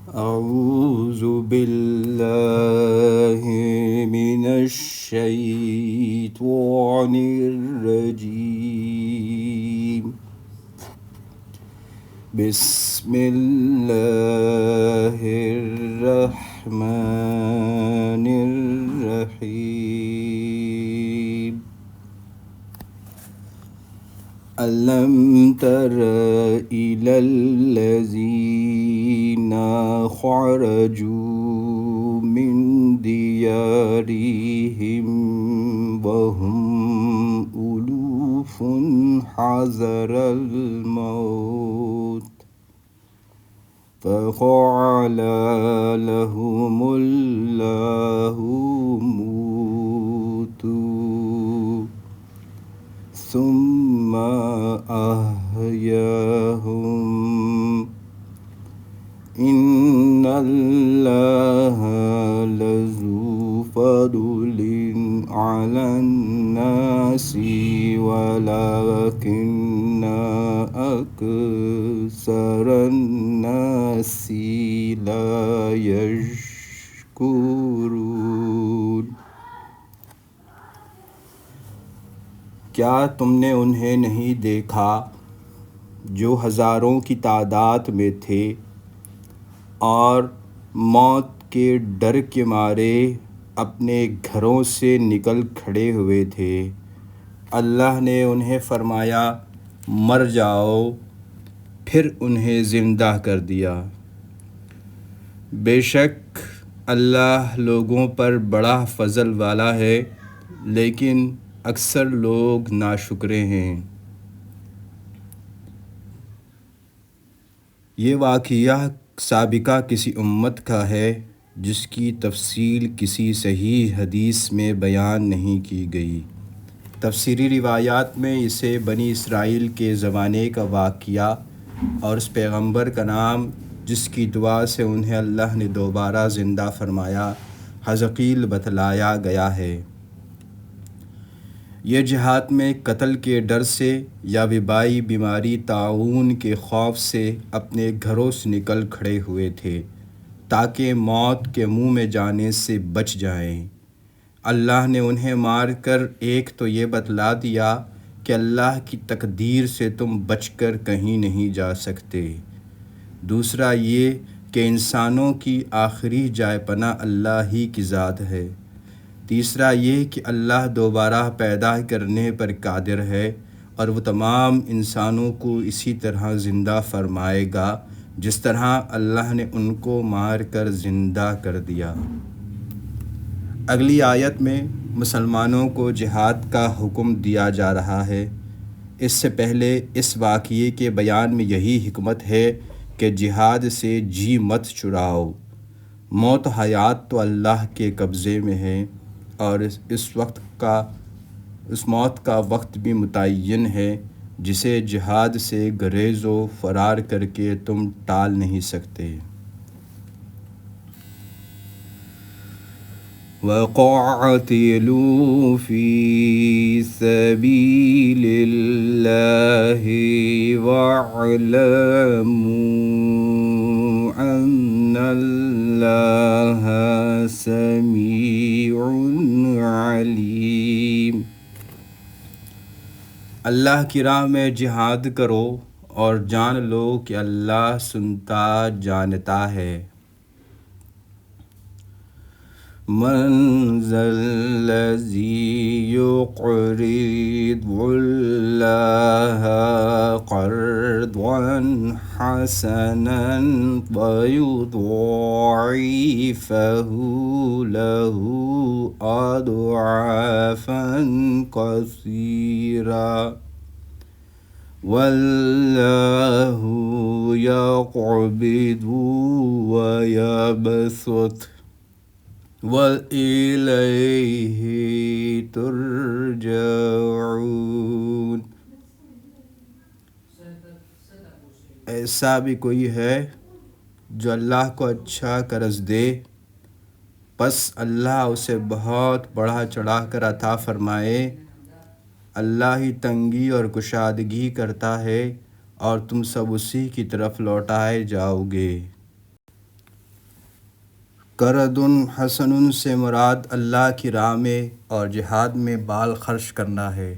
أعوذ بالله من الشيطان الرجيم. بسم الله الرحمن الرحيم. ألم تر إلى الذين خرجوا من ديارهم وهم ألوف حذر الموت فقال لهم الله موتوا ثم أحياهم إن الله لذو فضل على الناس ولكن أكثر الناس لا يشكرون. کیا تم نے انہیں نہیں دیکھا جو ہزاروں کی تعداد میں تھے اور موت کے ڈر کے مارے اپنے گھروں سے نکل کھڑے ہوئے تھے؟ اللہ نے انہیں فرمایا مر جاؤ، پھر انہیں زندہ کر دیا۔ بے شک اللہ لوگوں پر بڑا فضل والا ہے، لیکن اکثر لوگ ناشکرے ہیں۔ یہ واقعہ سابقہ کسی امت کا ہے جس کی تفصیل کسی صحیح حدیث میں بیان نہیں کی گئی۔ تفسیری روایات میں اسے بنی اسرائیل کے زمانے کا واقعہ اور اس پیغمبر کا نام جس کی دعا سے انہیں اللہ نے دوبارہ زندہ فرمایا حزقیل بتلایا گیا ہے۔ یہ جہاد میں قتل کے ڈر سے یا وبائی بیماری طاعون کے خوف سے اپنے گھروں سے نکل کھڑے ہوئے تھے تاکہ موت کے منہ میں جانے سے بچ جائیں۔ اللہ نے انہیں مار کر ایک تو یہ بتلا دیا کہ اللہ کی تقدیر سے تم بچ کر کہیں نہیں جا سکتے، دوسرا یہ کہ انسانوں کی آخری جائے پناہ اللہ ہی کی ذات ہے، تیسرا یہ کہ اللہ دوبارہ پیدا کرنے پر قادر ہے اور وہ تمام انسانوں کو اسی طرح زندہ فرمائے گا جس طرح اللہ نے ان کو مار کر زندہ کر دیا۔ اگلی آیت میں مسلمانوں کو جہاد کا حکم دیا جا رہا ہے۔ اس سے پہلے اس واقعے کے بیان میں یہی حکمت ہے کہ جہاد سے جی مت چراؤ۔ موت و حیات تو اللہ کے قبضے میں ہے اور اس موت کا وقت بھی متعین ہے جسے جہاد سے گریز و فرار کر کے تم ٹال نہیں سکتے۔ وَقَاتِلُوا فِي سَبِيلِ اللَّهِ وَاعْلَمُوا أَنَّ اللَّهَ سَمِيعٌ عَلِيمٌ۔ اللہ کی راہ میں جہاد کرو اور جان لو کہ اللہ سنتا جانتا ہے۔ من ذا الذی یقرض اللہ قرضا حسنا فیضاعفہ له اضعافا کثیرا واللہ یقبض ویبسط وَإِلَيْهِ تُرْجَعُونَ۔ ایسا بھی کوئی ہے جو اللہ کو اچھا قرض دے، پس اللہ اسے بہت بڑھا چڑھا کر عطا فرمائے۔ اللہ ہی تنگی اور کشادگی کرتا ہے اور تم سب اسی کی طرف لوٹائے جاؤ گے۔ قرض حسن سے مراد اللہ کی راہ میں اور جہاد میں مال خرچ کرنا ہے،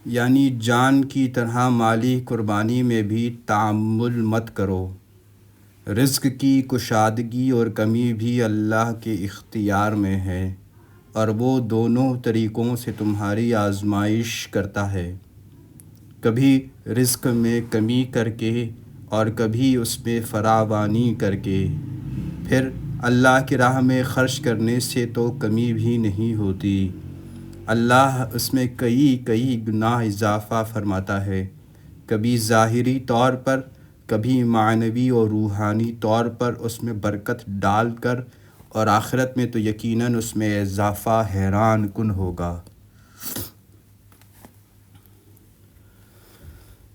یعنی جان کی طرح مالی قربانی میں بھی تعامل مت کرو۔ رزق کی کشادگی اور کمی بھی اللہ کے اختیار میں ہے، اور وہ دونوں طریقوں سے تمہاری آزمائش کرتا ہے، کبھی رزق میں کمی کر کے اور کبھی اس میں فراوانی کر کے۔ پھر اللہ کی راہ میں خرچ کرنے سے تو کمی بھی نہیں ہوتی، اللہ اس میں کئی گنا اضافہ فرماتا ہے، کبھی ظاہری طور پر، کبھی معنوی اور روحانی طور پر اس میں برکت ڈال کر، اور آخرت میں تو یقیناً اس میں اضافہ حیران کن ہوگا۔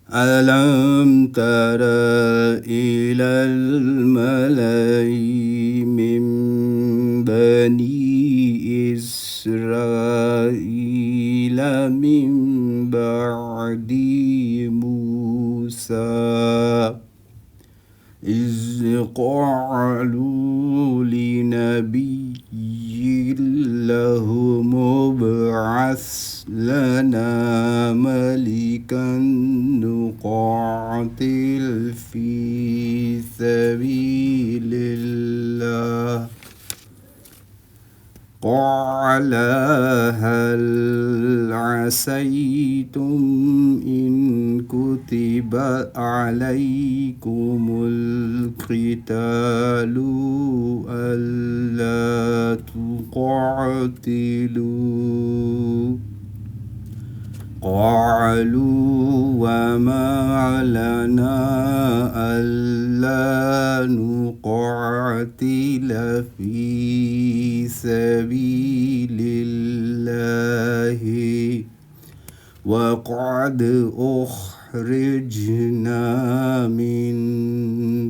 أَلَمْ تَرَ إِلَى الْمَلَإِ مِنْ بَنِي إِسْرَائِيلَ مِنْ بَعْدِ مُوسَى إِذْ قَالُوا لِنَبِيٍّ لَهُ ابْعَثْ لَنَا مَلِكًا نُقَاتِلْ فِي سَبِيلِ اللَّهِ قَالَ هَلْ عَسَيْتُمْ إِن كُتِبَ عَلَيْكُمُ الْقِتَالُ أَلَّا تُقَاتِلُوا قَالُوا وَمَا لَنَا أَلَّا نُقَاتِلَ فِي سَبِيلِ اللَّهِ وَقَدْ أُخْرِجْنَا مِنْ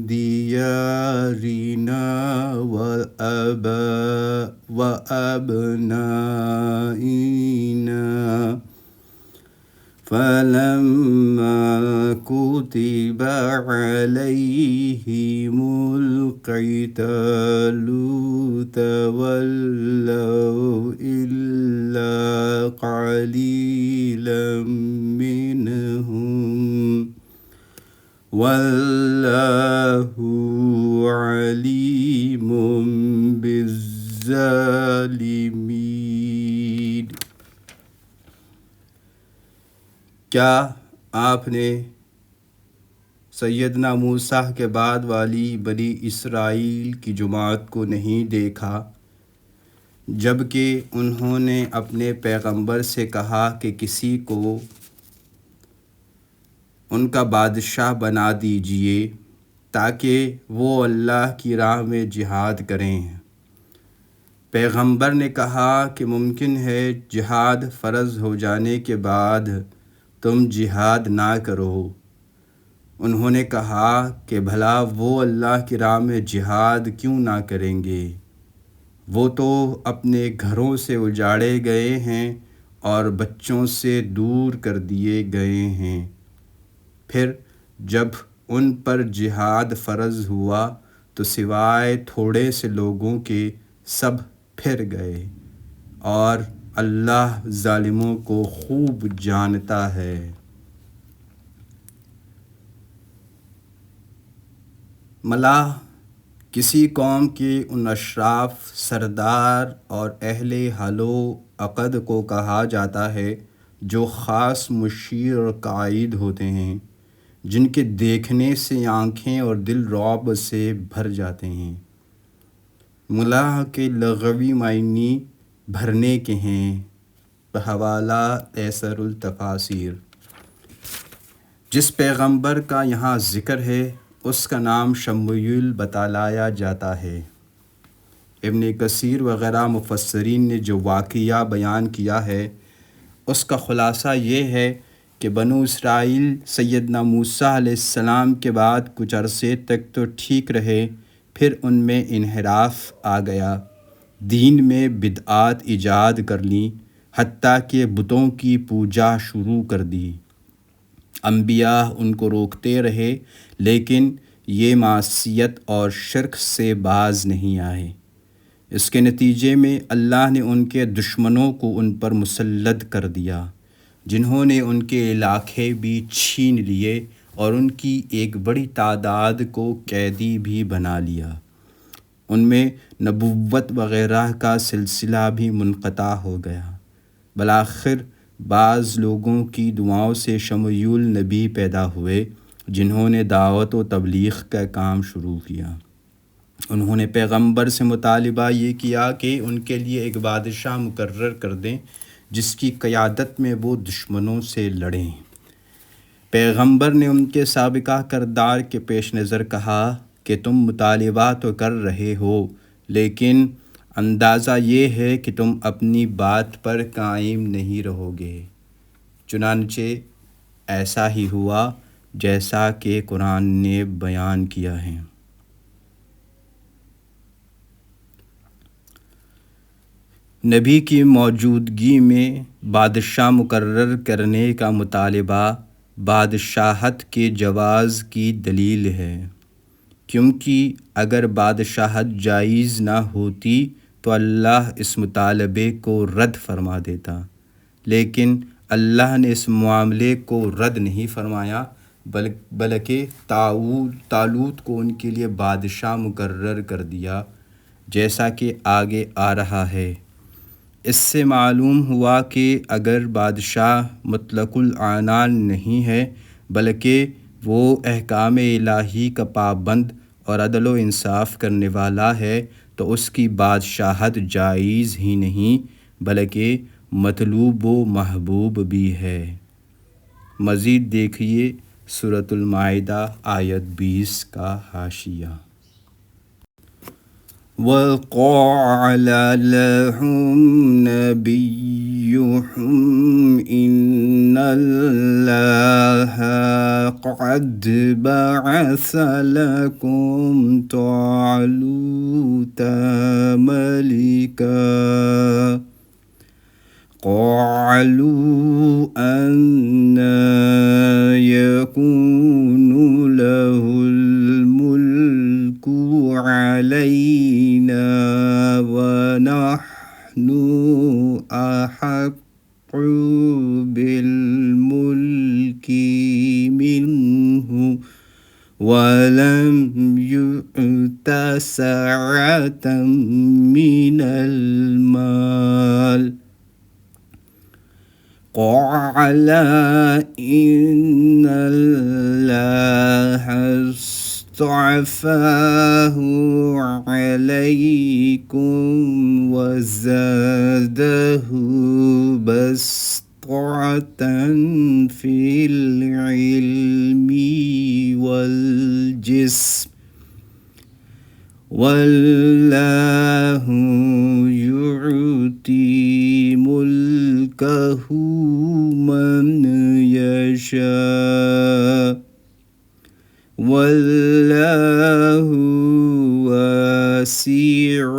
دِيَارِنَا وَأَبْنَائِنَا فَلَمَّا كُتِبَ عَلَيْهِمُ الْقِتَالُ تَوَلَّوْا إِلَّا قَلِيلًا مِّنْهُمْ وَاللَّهُ عَلِيمٌ بِالظَّالِمِينَ۔ کیا آپ نے سیدنا موسیٰ کے بعد والی بنی اسرائیل کی جماعت کو نہیں دیکھا، جب کہ انہوں نے اپنے پیغمبر سے کہا کہ کسی کو ان کا بادشاہ بنا دیجئے تاکہ وہ اللہ کی راہ میں جہاد کریں۔ پیغمبر نے کہا کہ ممکن ہے جہاد فرض ہو جانے کے بعد تم جہاد نہ کرو۔ انہوں نے کہا کہ بھلا وہ اللہ کی راہ میں جہاد کیوں نہ کریں گے؟ وہ تو اپنے گھروں سے اجاڑے گئے ہیں اور بچوں سے دور کر دیے گئے ہیں۔ پھر جب ان پر جہاد فرض ہوا تو سوائے تھوڑے سے لوگوں کے سب پھر گئے، اور اللہ ظالموں کو خوب جانتا ہے۔ ملاح کسی قوم کے ان اشراف، سردار اور اہل حل و عقد کو کہا جاتا ہے جو خاص مشیر اور قائد ہوتے ہیں، جن کے دیکھنے سے آنکھیں اور دل رعب سے بھر جاتے ہیں۔ ملاح کے لغوی معنی بھرنے کے ہیں، بحوالہ ایسر التفاسیر۔ جس پیغمبر کا یہاں ذکر ہے اس کا نام شموئیل بتلایا جاتا ہے۔ ابن کثیر وغیرہ مفسرین نے جو واقعہ بیان کیا ہے اس کا خلاصہ یہ ہے کہ بنو اسرائیل سیدنا موسیٰ علیہ السلام کے بعد کچھ عرصے تک تو ٹھیک رہے، پھر ان میں انحراف آ گیا، دین میں بدعات ایجاد کر لیں، حتیٰ کہ بتوں کی پوجا شروع کر دی۔ انبیاء ان کو روکتے رہے لیکن یہ معصیت اور شرک سے باز نہیں آئے۔ اس کے نتیجے میں اللہ نے ان کے دشمنوں کو ان پر مسلط کر دیا، جنہوں نے ان کے علاقے بھی چھین لیے اور ان کی ایک بڑی تعداد کو قیدی بھی بنا لیا۔ ان میں نبوت وغیرہ کا سلسلہ بھی منقطع ہو گیا۔ بالآخر بعض لوگوں کی دعاؤں سے شمویل نبی پیدا ہوئے، جنہوں نے دعوت و تبلیغ کا کام شروع کیا۔ انہوں نے پیغمبر سے مطالبہ یہ کیا کہ ان کے لیے ایک بادشاہ مقرر کر دیں جس کی قیادت میں وہ دشمنوں سے لڑیں۔ پیغمبر نے ان کے سابقہ کردار کے پیش نظر کہا کہ تم مطالبہ تو کر رہے ہو، لیکن اندازہ یہ ہے کہ تم اپنی بات پر قائم نہیں رہو گے۔ چنانچہ ایسا ہی ہوا جیسا کہ قرآن نے بیان کیا ہے۔ نبی کی موجودگی میں بادشاہ مقرر کرنے کا مطالبہ بادشاہت کے جواز کی دلیل ہے، کیونکہ اگر بادشاہت جائز نہ ہوتی تو اللہ اس مطالبے کو رد فرما دیتا، لیکن اللہ نے اس معاملے کو رد نہیں فرمایا، بلکہ طالوت کو ان کے لیے بادشاہ مقرر کر دیا، جیسا کہ آگے آ رہا ہے۔ اس سے معلوم ہوا کہ اگر بادشاہ مطلق العنان نہیں ہے، بلکہ وہ احکام الہی کا پابند اور عدل و انصاف کرنے والا ہے، تو اس کی بادشاہت جائز ہی نہیں بلکہ مطلوب و محبوب بھی ہے۔ مزید دیکھیے سورۃ المائدہ آیت 20 کا حاشیہ۔ وَقَالَ لَهُمْ نَبِيُّهُمْ إِنَّ اللَّهَ قَدْ بَعَثَ لَكُمْ طَالُوتَ مَلِكًا قَالُوا أَنَّىٰ يَكُونُ لَهُ الْمُلْكُ عَلَيْنَا وَنَحْنُ أَحَقُّ بِالْمُلْكِ مِنْهُ وَلَمْ يُؤْتَ سَعَةً مِنَ الْمَالِ قَالَ إِنَّ اللَّهَ اصْطَفَاهُ عَلَيْكُمْ وَزَادَهُ بَسْطَةً فِي الْعِلْمِ وَالْجِسْمِ وَاللَّهُ يُؤْتِي مُلْكَهُ مَنْ يَشَاءُ وَاللَّهُ وَاسِعٌ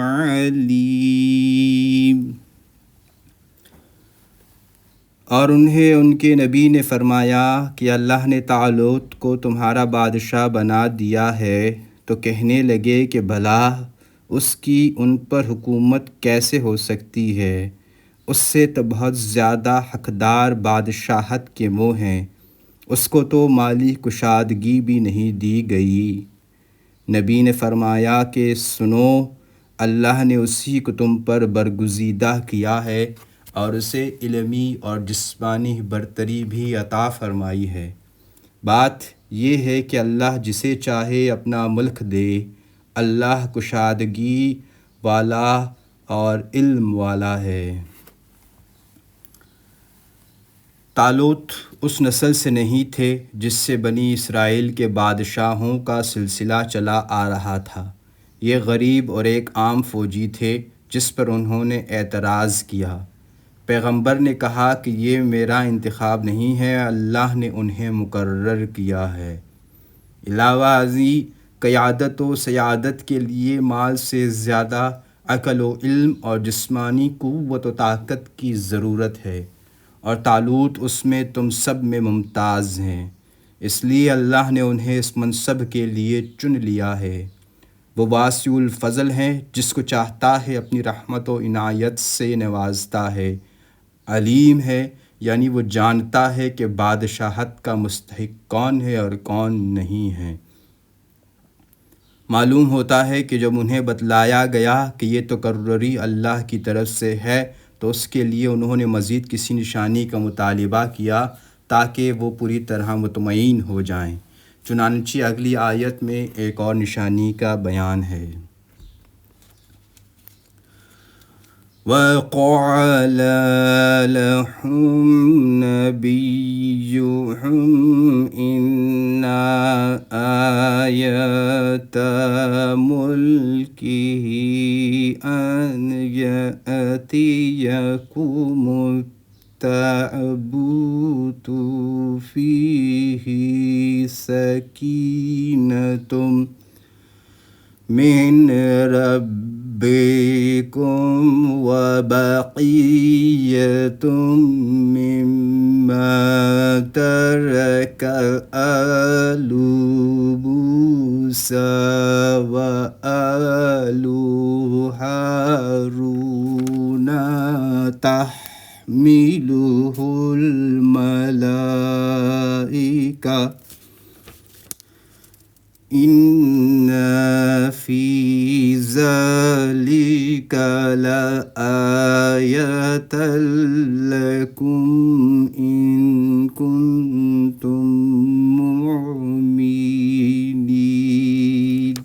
عَلِيمٌ۔ اور انہیں ان کے نبی نے فرمایا کہ اللہ نے طالوت کو تمہارا بادشاہ بنا دیا ہے، تو کہنے لگے کہ بھلا اس کی ان پر حکومت کیسے ہو سکتی ہے؟ اس سے تو بہت زیادہ حقدار بادشاہت کے وہ ہیں، اس کو تو مالی کشادگی بھی نہیں دی گئی۔ نبی نے فرمایا کہ سنو، اللہ نے اسی کو تم پر برگزیدہ کیا ہے اور اسے علمی اور جسمانی برتری بھی عطا فرمائی ہے۔ بات یہ ہے کہ اللہ جسے چاہے اپنا ملک دے، اللہ کشادگی والا اور علم والا ہے۔ طالوت اس نسل سے نہیں تھے جس سے بنی اسرائیل کے بادشاہوں کا سلسلہ چلا آ رہا تھا۔ یہ غریب اور ایک عام فوجی تھے جس پر انہوں نے اعتراض کیا۔ پیغمبر نے کہا کہ یہ میرا انتخاب نہیں ہے، اللہ نے انہیں مقرر کیا ہے۔ علاوہ ازیں قیادت و سیادت کے لیے مال سے زیادہ عقل و علم اور جسمانی قوت و طاقت کی ضرورت ہے، اور طالوت اس میں تم سب میں ممتاز ہیں، اس لیے اللہ نے انہیں اس منصب کے لیے چن لیا ہے۔ وہ واسع الفضل ہیں، جس کو چاہتا ہے اپنی رحمت و عنایت سے نوازتا ہے۔ علیم ہے، یعنی وہ جانتا ہے کہ بادشاہت کا مستحق کون ہے اور کون نہیں ہے۔ معلوم ہوتا ہے کہ جب انہیں بتلایا گیا کہ یہ تقرری اللہ کی طرف سے ہے تو اس کے لیے انہوں نے مزید کسی نشانی کا مطالبہ کیا تاکہ وہ پوری طرح مطمئن ہو جائیں۔ چنانچہ اگلی آیت میں ایک اور نشانی کا بیان ہے۔ وَقَالَ لَهُمْ نَبِيُّهُمْ إِنَّ آيَةَ مُلْكِهِ أَنْ يَأْتِيَكُمُ التَّابُوتُ فِيهِ سَكِينَةٌ مِّن رَبِّكُمْ وَبَقِيَّةٌ مِّمَّا تَرَكَ آلُ مُوسَىٰ وَآلُ هَارُونَ تَحْمِلُهُ الْمَلَائِكَةُ إِنَّ فِي ذَلِكَ لَآيَةً لَكُمْ إِن كُنتُم مُّؤْمِنِينَ۔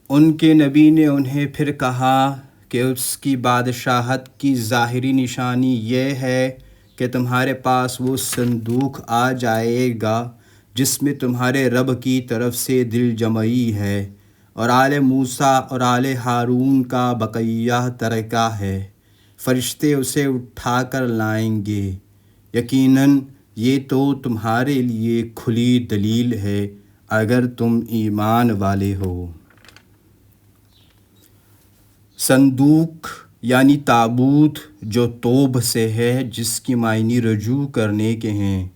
ان کے نبی نے انہیں پھر کہا کہ اس کی بادشاہت کی ظاہری نشانی یہ ہے کہ تمہارے پاس وہ صندوق آ جائے گا جس میں تمہارے رب کی طرف سے دل جمعی ہے، اور آل موسیٰ اور آل ہارون کا بقیہ ترکہ ہے۔ فرشتے اسے اٹھا کر لائیں گے۔ یقیناً یہ تو تمہارے لیے کھلی دلیل ہے اگر تم ایمان والے ہو۔ صندوق یعنی تابوت جو توب سے ہے، جس کی معنی رجوع کرنے کے ہیں،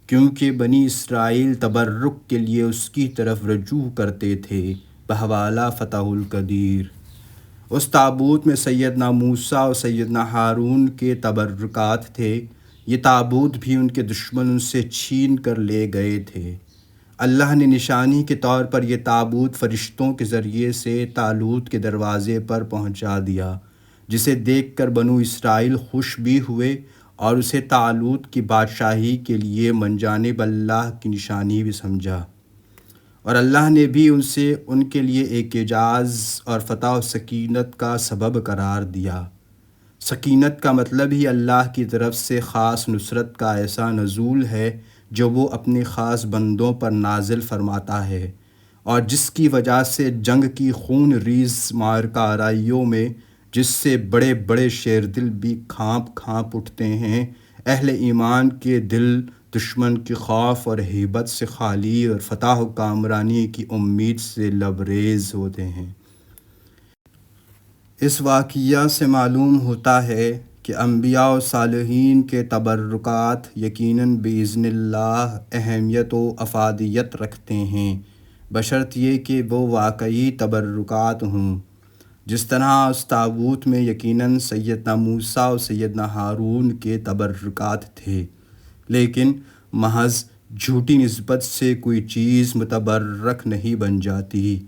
کیونکہ بنی اسرائیل تبرک کے لیے اس کی طرف رجوع کرتے تھے بحوالہ فتح القدیر۔ اس تابوت میں سیدنا موسیٰ اور سیدنا ہارون کے تبرکات تھے۔ یہ تابوت بھی ان کے دشمن سے چھین کر لے گئے تھے۔ اللہ نے نشانی کے طور پر یہ تابوت فرشتوں کے ذریعے سے طالوت کے دروازے پر پہنچا دیا، جسے دیکھ کر بنو اسرائیل خوش بھی ہوئے اور اسے طالوت کی بادشاہی کے لیے من جانب اللہ کی نشانی بھی سمجھا، اور اللہ نے بھی اسے ان کے لیے ایک اعجاز اور فتح و سکینت کا سبب قرار دیا۔ سکینت کا مطلب ہی اللہ کی طرف سے خاص نصرت کا ایسا نزول ہے جو وہ اپنے خاص بندوں پر نازل فرماتا ہے، اور جس کی وجہ سے جنگ کی خون ریز معرکہ آرائیوں میں، جس سے بڑے بڑے شیر دل بھی کھانپ اٹھتے ہیں، اہل ایمان کے دل دشمن کی خوف اور ہیبت سے خالی اور فتح و کامرانی کی امید سے لبریز ہوتے ہیں۔ اس واقعہ سے معلوم ہوتا ہے کہ انبیاء و صالحین کے تبرکات یقیناً بإذن اللہ اہمیت و افادیت رکھتے ہیں، بشرط یہ کہ وہ واقعی تبرکات ہوں۔ جس طرح اس تابوت میں یقیناً سیدنا موسیٰ اور سیدنا ہارون کے تبرکات تھے، لیکن محض جھوٹی نسبت سے کوئی چیز متبرک نہیں بن جاتی۔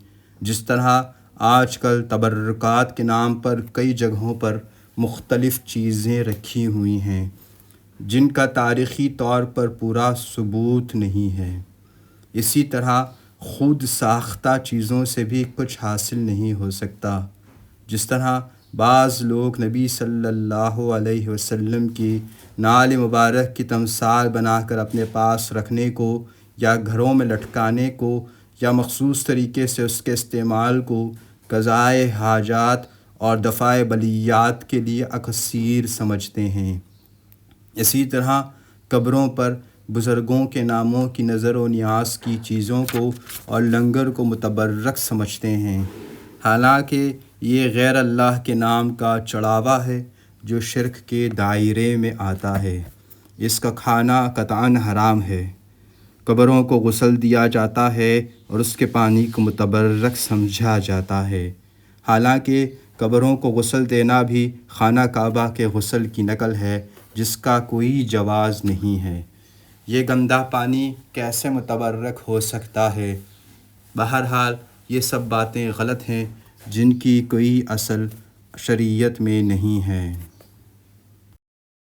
جس طرح آج کل تبرکات کے نام پر کئی جگہوں پر مختلف چیزیں رکھی ہوئی ہیں جن کا تاریخی طور پر پورا ثبوت نہیں ہے، اسی طرح خود ساختہ چیزوں سے بھی کچھ حاصل نہیں ہو سکتا۔ جس طرح بعض لوگ نبی صلی اللہ علیہ وسلم کی نال مبارک کی تمثال بنا کر اپنے پاس رکھنے کو یا گھروں میں لٹکانے کو یا مخصوص طریقے سے اس کے استعمال کو قضائے حاجات اور دفع بلیات کے لیے اکثیر سمجھتے ہیں۔ اسی طرح قبروں پر بزرگوں کے ناموں کی نظر و نیاز کی چیزوں کو اور لنگر کو متبرک سمجھتے ہیں، حالانکہ یہ غیر اللہ کے نام کا چڑھاوا ہے جو شرک کے دائرے میں آتا ہے۔ اس کا کھانا قطعاً حرام ہے۔ قبروں کو غسل دیا جاتا ہے اور اس کے پانی کو متبرک سمجھا جاتا ہے، حالانکہ قبروں کو غسل دینا بھی خانہ کعبہ کے غسل کی نقل ہے، جس کا کوئی جواز نہیں ہے۔ یہ گندا پانی کیسے متبرک ہو سکتا ہے؟ بہرحال یہ سب باتیں غلط ہیں جن کی کوئی اصل شریعت میں نہیں ہے۔